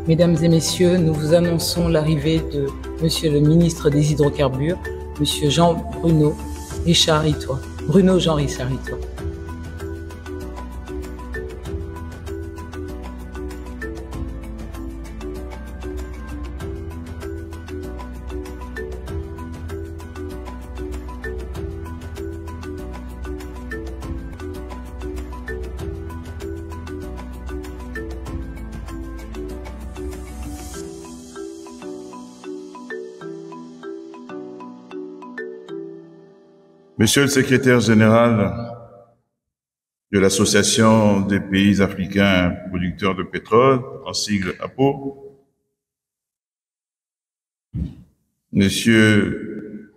Mesdames et messieurs, nous vous annonçons l'arrivée de Monsieur le ministre des Hydrocarbures, Monsieur Jean-Bruno Richard-Itoie. Bruno Jean Richard-Itoie. Monsieur le secrétaire général de l'Association des pays africains producteurs de pétrole, en sigle APO, Monsieur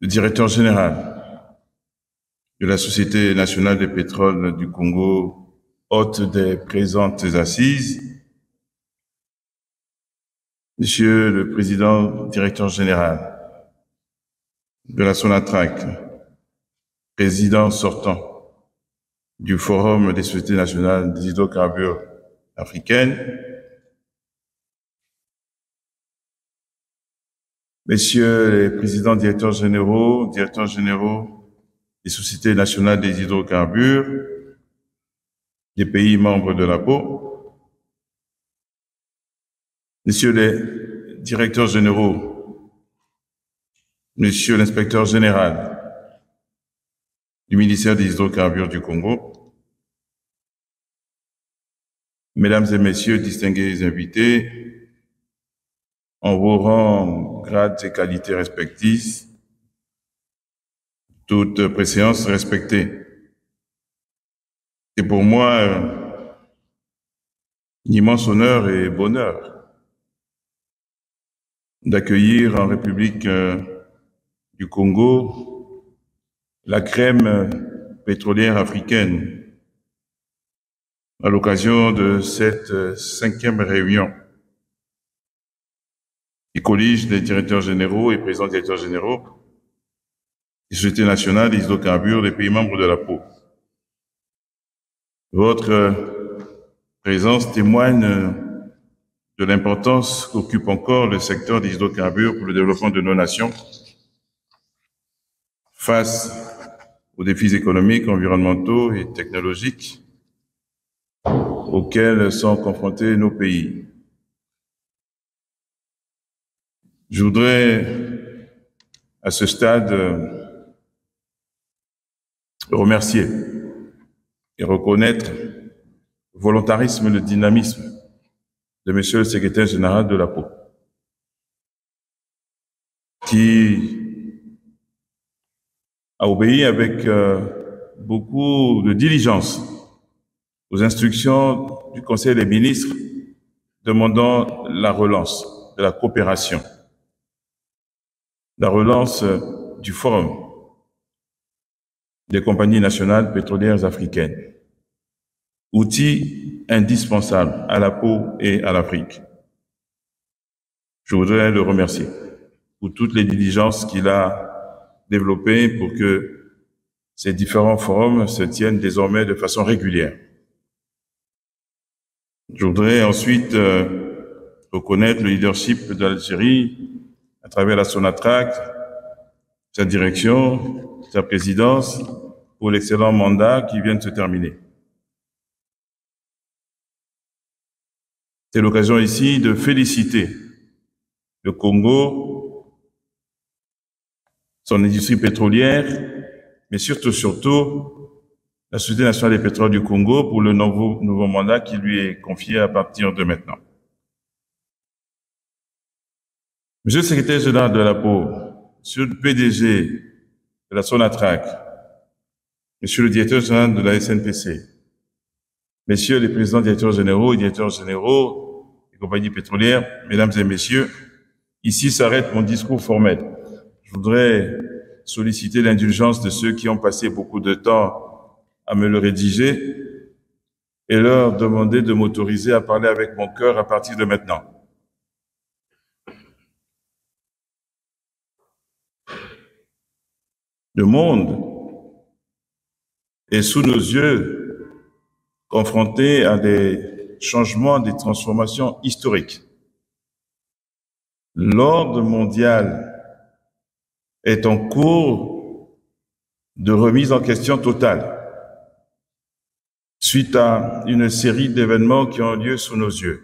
le directeur général de la Société nationale des pétroles du Congo, hôte des présentes assises, Monsieur le président directeur général de la SONATRAC, président sortant du Forum des sociétés nationales des hydrocarbures africaines, Messieurs les présidents directeurs généraux des sociétés nationales des hydrocarbures des pays membres de l'APO, Messieurs les directeurs généraux, Monsieur l'inspecteur général du ministère des hydrocarbures du Congo, Mesdames et Messieurs, distingués invités, en vos rangs, grades et qualités respectifs, toute préséance respectée. C'est pour moi un immense honneur et bonheur d'accueillir en République du Congo la crème pétrolière africaine à l'occasion de cette 5e réunion du Collège des directeurs généraux et présidents directeurs généraux des sociétés nationales des hydrocarbures des pays membres de l'APO. Votre présence témoigne de l'importance qu'occupe encore le secteur des hydrocarbures pour le développement de nos nations face aux défis économiques, environnementaux et technologiques auxquels sont confrontés nos pays. Je voudrais, à ce stade, remercier et reconnaître le volontarisme et le dynamisme de Monsieur le secrétaire général de l'APO, qui a obéi avec beaucoup de diligence aux instructions du Conseil des ministres demandant la relance de la coopération, la relance du Forum des compagnies nationales pétrolières africaines, outil indispensable à l'APO et à l'Afrique. Je voudrais le remercier pour toutes les diligences qu'il a développées pour que ces différents forums se tiennent désormais de façon régulière. Je voudrais ensuite reconnaître le leadership de l'Algérie à travers la SONATRAC, sa direction, sa présidence, pour l'excellent mandat qui vient de se terminer. C'est l'occasion ici de féliciter le Congo, son industrie pétrolière, mais surtout la Société nationale des pétroles du Congo pour le nouveau mandat qui lui est confié à partir de maintenant. Monsieur le secrétaire général de l'APO, Monsieur le PDG de la SONATRAC, Monsieur le directeur général de la SNPC, Messieurs les présidents directeurs généraux et directeurs généraux des compagnies pétrolières, Mesdames et Messieurs, ici s'arrête mon discours formel. Je voudrais solliciter l'indulgence de ceux qui ont passé beaucoup de temps à me le rédiger et leur demander de m'autoriser à parler avec mon cœur à partir de maintenant. Le monde est sous nos yeux confronté à des changements, des transformations historiques. l'ordre mondial est en cours de remise en question totale suite à une série d'événements qui ont lieu sous nos yeux.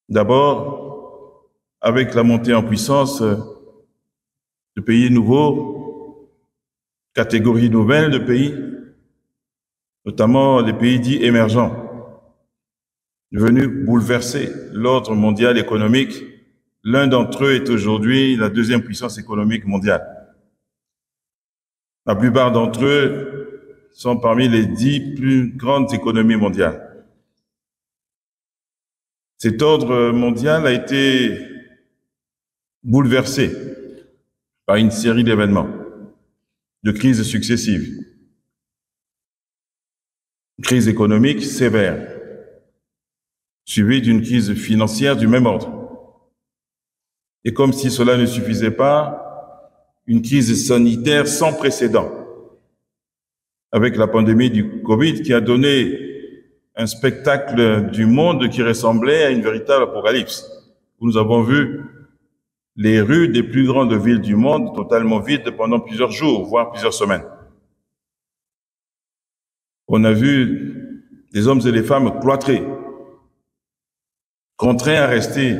D'abord, avec la montée en puissance de pays nouveaux, catégories nouvelles de pays, notamment les pays dits émergents, venus bouleverser l'ordre mondial économique. L'un d'entre eux est aujourd'hui la deuxième puissance économique mondiale. La plupart d'entre eux sont parmi les 10 plus grandes économies mondiales. Cet ordre mondial a été bouleversé par une série d'événements, de crises successives. Une crise économique sévère, suivie d'une crise financière du même ordre. Et comme si cela ne suffisait pas, une crise sanitaire sans précédent, avec la pandémie du Covid qui a donné un spectacle du monde qui ressemblait à une véritable apocalypse, où nous avons vu les rues des plus grandes villes du monde totalement vides pendant plusieurs jours, voire plusieurs semaines. On a vu des hommes et des femmes cloîtrés, contraints à rester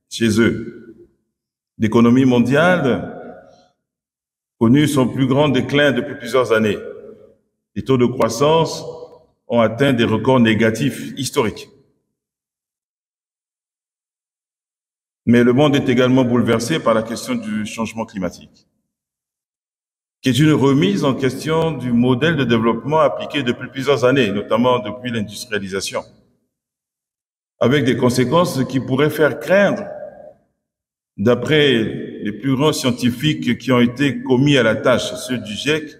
chez eux. L'économie mondiale connu son plus grand déclin depuis plusieurs années. Les taux de croissance ont atteint des records négatifs historiques. Mais le monde est également bouleversé par la question du changement climatique, qui est une remise en question du modèle de développement appliqué depuis plusieurs années, notamment depuis l'industrialisation, avec des conséquences qui pourraient faire craindre, d'après les plus grands scientifiques qui ont été commis à la tâche, ceux du GIEC,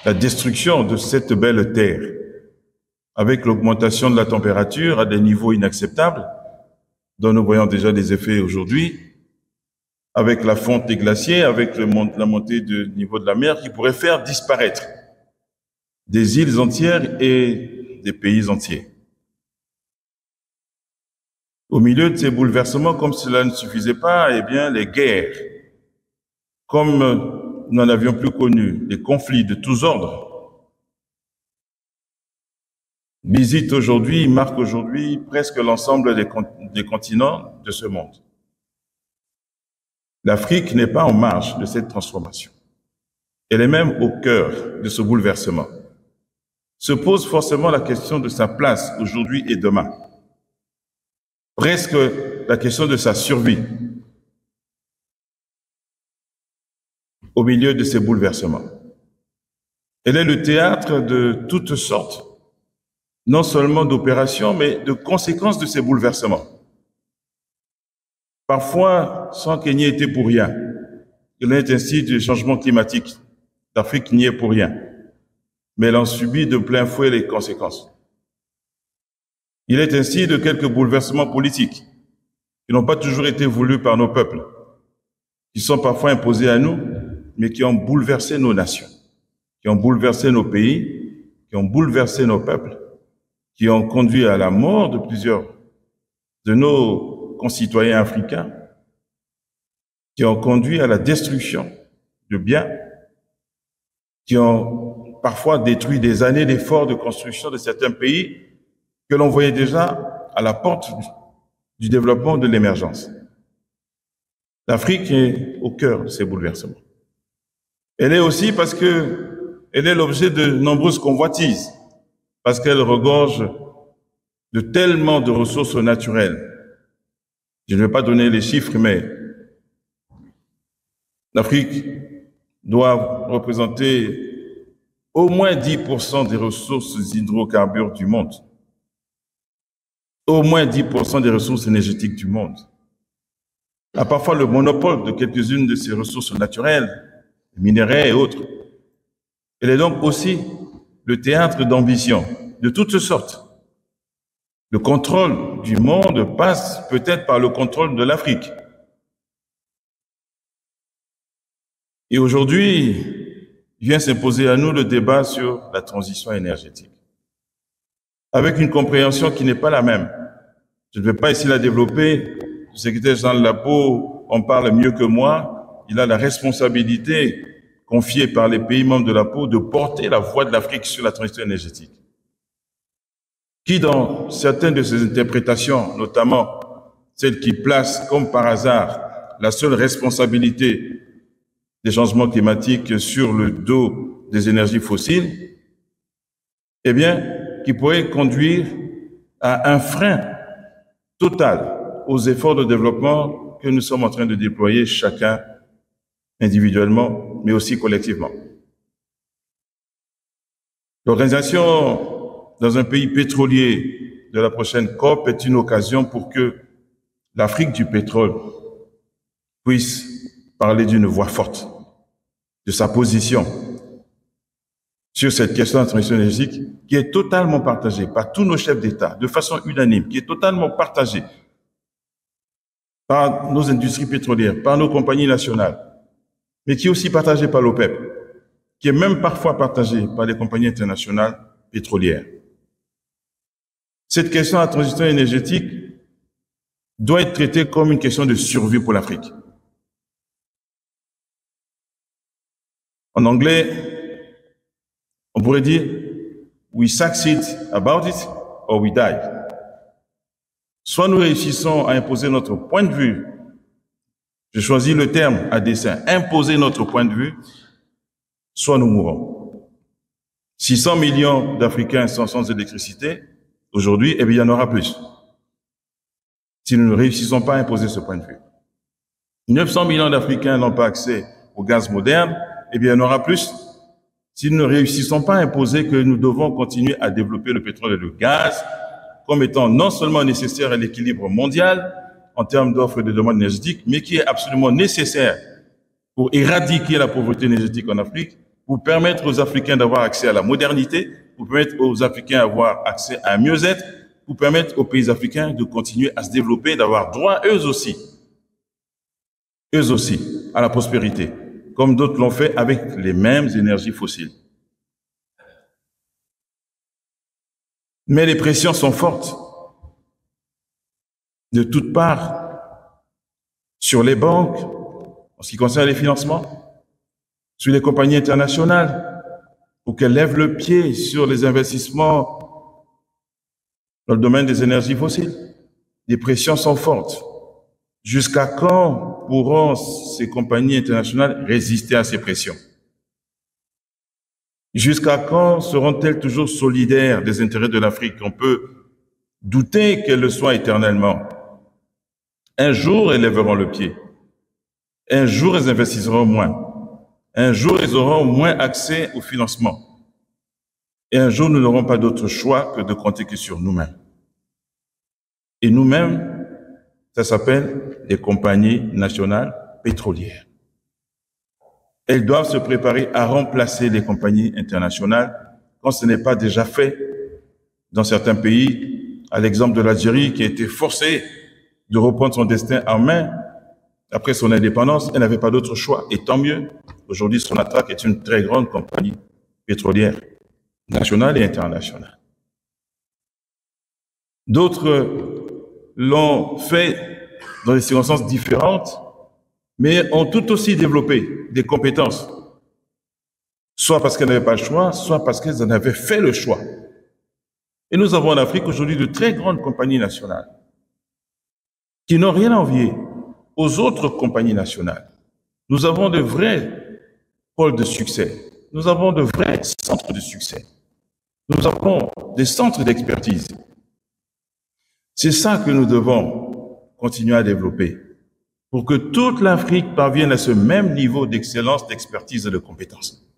la destruction de cette belle terre, avec l'augmentation de la température à des niveaux inacceptables, dont nous voyons déjà des effets aujourd'hui, avec la fonte des glaciers, avec la montée du niveau de la mer, qui pourrait faire disparaître des îles entières et des pays entiers. Au milieu de ces bouleversements, comme cela ne suffisait pas, eh bien, les guerres, comme nous n'en avions plus connu, les conflits de tous ordres, marquent aujourd'hui presque l'ensemble des continents de ce monde. L'Afrique n'est pas en marge de cette transformation. Elle est même au cœur de ce bouleversement. Se pose forcément la question de sa place aujourd'hui et demain. Presque la question de sa survie au milieu de ces bouleversements. Elle est le théâtre de toutes sortes, non seulement d'opérations, mais de conséquences de ces bouleversements. Parfois, sans qu'il n'y ait été pour rien. Il en est ainsi du changement climatique. L'Afrique n'y est pour rien, mais elle en subit de plein fouet les conséquences. Il est ainsi de quelques bouleversements politiques qui n'ont pas toujours été voulus par nos peuples, qui sont parfois imposés à nous, mais qui ont bouleversé nos nations, qui ont bouleversé nos pays, qui ont bouleversé nos peuples, qui ont conduit à la mort de plusieurs de nos concitoyens africains, qui ont conduit à la destruction de biens, qui ont parfois détruit des années d'efforts de construction de certains pays que l'on voyait déjà à la porte du développement de l'émergence. L'Afrique est au cœur de ces bouleversements. Elle est aussi parce que elle est l'objet de nombreuses convoitises, parce qu'elle regorge de tellement de ressources naturelles. Je ne vais pas donner les chiffres, mais l'Afrique doit représenter au moins 10% des ressources hydrocarbures du monde, au moins 10% des ressources énergétiques du monde, a parfois le monopole de quelques-unes de ces ressources naturelles, minéraux et autres. Elle est donc aussi le théâtre d'ambitions de toutes sortes. Le contrôle du monde passe peut-être par le contrôle de l'Afrique. Et aujourd'hui, vient s'imposer à nous le débat sur la transition énergétique, avec une compréhension qui n'est pas la même. Je ne vais pas ici la développer, le secrétaire général de l'APO en parle mieux que moi, il a la responsabilité confiée par les pays membres de l'APO de porter la voix de l'Afrique sur la transition énergétique. Qui, dans certaines de ses interprétations, notamment celle qui place comme par hasard la seule responsabilité des changements climatiques sur le dos des énergies fossiles, eh bien, qui pourrait conduire à un frein total aux efforts de développement que nous sommes en train de déployer chacun individuellement, mais aussi collectivement. L'organisation dans un pays pétrolier de la prochaine COP est une occasion pour que l'Afrique du pétrole puisse parler d'une voix forte, de sa position sur cette question de la transition énergétique qui est totalement partagée par tous nos chefs d'État, de façon unanime, qui est totalement partagée par nos industries pétrolières, par nos compagnies nationales, mais qui est aussi partagée par l'OPEP, qui est même parfois partagée par les compagnies internationales pétrolières. Cette question de la transition énergétique doit être traitée comme une question de survie pour l'Afrique. En anglais, on pourrait dire « we succeed about it or we die ». Soit nous réussissons à imposer notre point de vue, je choisis le terme à dessein, imposer notre point de vue, soit nous mourrons. 600 millions d'Africains sont sans électricité, aujourd'hui, eh bien, il y en aura plus. Si nous ne réussissons pas à imposer ce point de vue. 900 millions d'Africains n'ont pas accès au gaz moderne, eh bien, il y en aura plus. Si nous ne réussissons pas à imposer que nous devons continuer à développer le pétrole et le gaz comme étant non seulement nécessaire à l'équilibre mondial en termes d'offres et de demandes énergétiques, mais qui est absolument nécessaire pour éradiquer la pauvreté énergétique en Afrique, pour permettre aux Africains d'avoir accès à la modernité, pour permettre aux Africains d'avoir accès à un mieux-être, pour permettre aux pays africains de continuer à se développer, d'avoir droit eux aussi, à la prospérité, comme d'autres l'ont fait avec les mêmes énergies fossiles. Mais les pressions sont fortes de toutes parts sur les banques, en ce qui concerne les financements, sur les compagnies internationales, pour qu'elles lèvent le pied sur les investissements dans le domaine des énergies fossiles. Les pressions sont fortes. Jusqu'à quand pourront ces compagnies internationales résister à ces pressions? Jusqu'à quand seront-elles toujours solidaires des intérêts de l'Afrique? On peut douter qu'elles le soient éternellement. Un jour, elles lèveront le pied. Un jour, elles investiront moins. Un jour, elles auront moins accès au financement. Et un jour, nous n'aurons pas d'autre choix que de compter que sur nous-mêmes. Et nous-mêmes, ça s'appelle les compagnies nationales pétrolières. Elles doivent se préparer à remplacer les compagnies internationales quand ce n'est pas déjà fait dans certains pays, à l'exemple de l'Algérie qui a été forcée de reprendre son destin en main après son indépendance. Elle n'avait pas d'autre choix, et tant mieux. Aujourd'hui, Sonatrach est une très grande compagnie pétrolière, nationale et internationale. D'autres l'ont fait dans des circonstances différentes, mais ont tout aussi développé des compétences, soit parce qu'elles n'avaient pas le choix, soit parce qu'elles en avaient fait le choix. Et nous avons en Afrique aujourd'hui de très grandes compagnies nationales qui n'ont rien à envier aux autres compagnies nationales. Nous avons de vrais pôles de succès, nous avons de vrais centres de succès, nous avons des centres d'expertise. C'est ça que nous devons continuer à développer pour que toute l'Afrique parvienne à ce même niveau d'excellence, d'expertise et de compétences.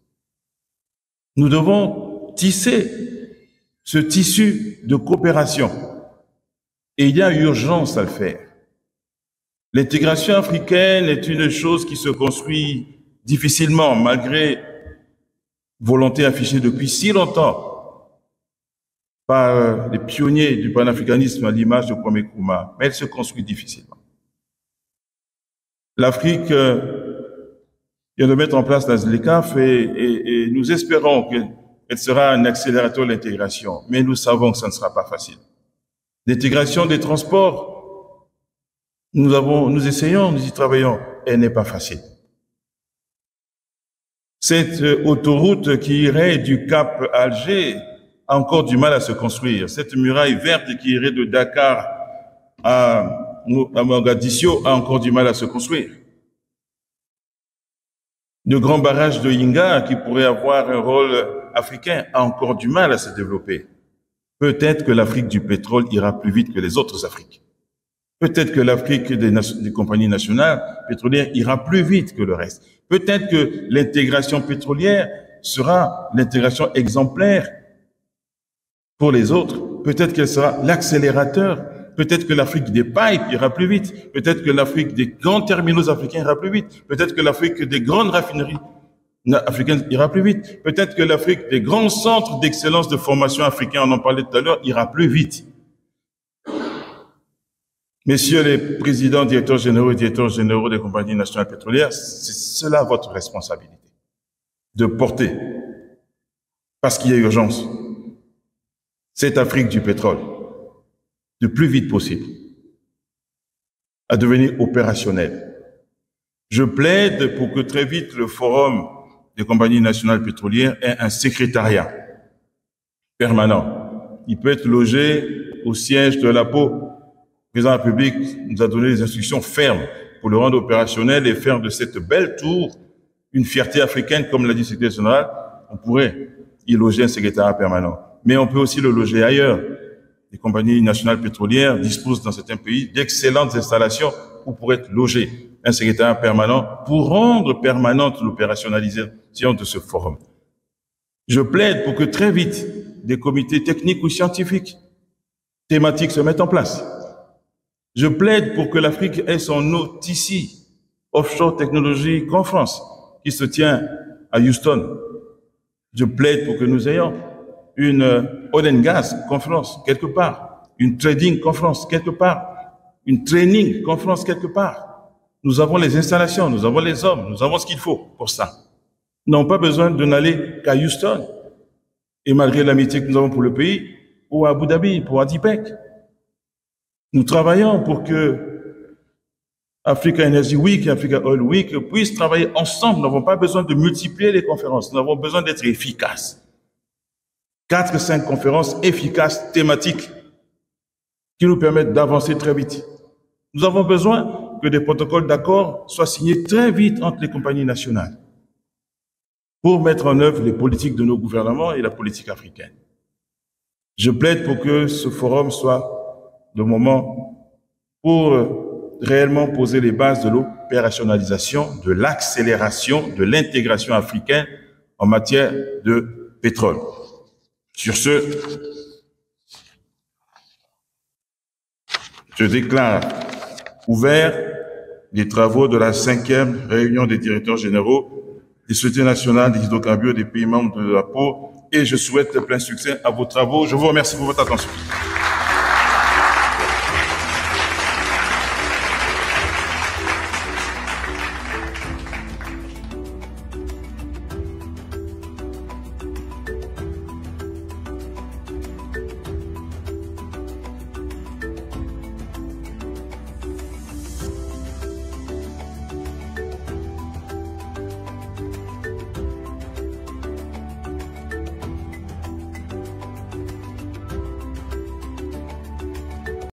Nous devons tisser ce tissu de coopération. Et il y a urgence à le faire. L'intégration africaine est une chose qui se construit difficilement, malgré volonté affichée depuis si longtemps par les pionniers du panafricanisme à l'image de Kwame Nkrumah, mais elle se construit difficilement. L'Afrique vient de mettre en place la ZLECAf et nous espérons qu'elle sera un accélérateur de l'intégration, mais nous savons que ça ne sera pas facile. L'intégration des transports Nous essayons, nous y travaillons. Elle n'est pas facile. Cette autoroute qui irait du Cap Alger a encore du mal à se construire. Cette muraille verte qui irait de Dakar à Mogadiscio a encore du mal à se construire. Le grand barrage de Inga, qui pourrait avoir un rôle africain, a encore du mal à se développer. Peut-être que l'Afrique du pétrole ira plus vite que les autres Afriques. Peut-être que l'Afrique des compagnies nationales pétrolières ira plus vite que le reste. Peut-être que l'intégration pétrolière sera l'intégration exemplaire pour les autres. Peut-être qu'elle sera l'accélérateur. Peut-être que l'Afrique des pipes ira plus vite. Peut-être que l'Afrique des grands terminaux africains ira plus vite. Peut-être que l'Afrique des grandes raffineries africaines ira plus vite. Peut-être que l'Afrique des grands centres d'excellence de formation africains, on en parlait tout à l'heure, ira plus vite. Messieurs les présidents, directeurs généraux et directeurs généraux des compagnies nationales pétrolières, c'est cela votre responsabilité, de porter, parce qu'il y a urgence, cette Afrique du pétrole, le plus vite possible, à devenir opérationnelle. Je plaide pour que très vite le Forum des compagnies nationales pétrolières ait un secrétariat permanent. Il peut être logé au siège de l'APO. Le président de la République nous a donné des instructions fermes pour le rendre opérationnel et faire de cette belle tour une fierté africaine, comme l'a dit le secrétaire général. On pourrait y loger un secrétariat permanent. Mais on peut aussi le loger ailleurs. Les compagnies nationales pétrolières disposent dans certains pays d'excellentes installations où pourrait être logé un secrétariat permanent pour rendre permanente l'opérationnalisation de ce forum. Je plaide pour que très vite des comités techniques ou scientifiques thématiques se mettent en place. Je plaide pour que l'Afrique ait son OTC, Offshore Technology Conference, qui se tient à Houston. Je plaide pour que nous ayons une oil and gas conférence quelque part, une trading conférence quelque part, une training conférence quelque part. Nous avons les installations, nous avons les hommes, nous avons ce qu'il faut pour ça. Nous n'avons pas besoin de n'aller qu'à Houston. Et malgré l'amitié que nous avons pour le pays, ou à Abu Dhabi, pour Adipec, nous travaillons pour que Africa Energy Week et Africa Oil Week puissent travailler ensemble. Nous n'avons pas besoin de multiplier les conférences. Nous avons besoin d'être efficaces. 4 ou 5 conférences efficaces, thématiques, qui nous permettent d'avancer très vite. Nous avons besoin que des protocoles d'accord soient signés très vite entre les compagnies nationales pour mettre en œuvre les politiques de nos gouvernements et la politique africaine. Je plaide pour que ce forum soit le moment pour réellement poser les bases de l'opérationnalisation, de l'accélération, de l'intégration africaine en matière de pétrole. Sur ce, je déclare ouvert les travaux de la 5e réunion des directeurs généraux des sociétés nationales des hydrocarbures des pays membres de l'APO et je souhaite plein succès à vos travaux. Je vous remercie pour votre attention.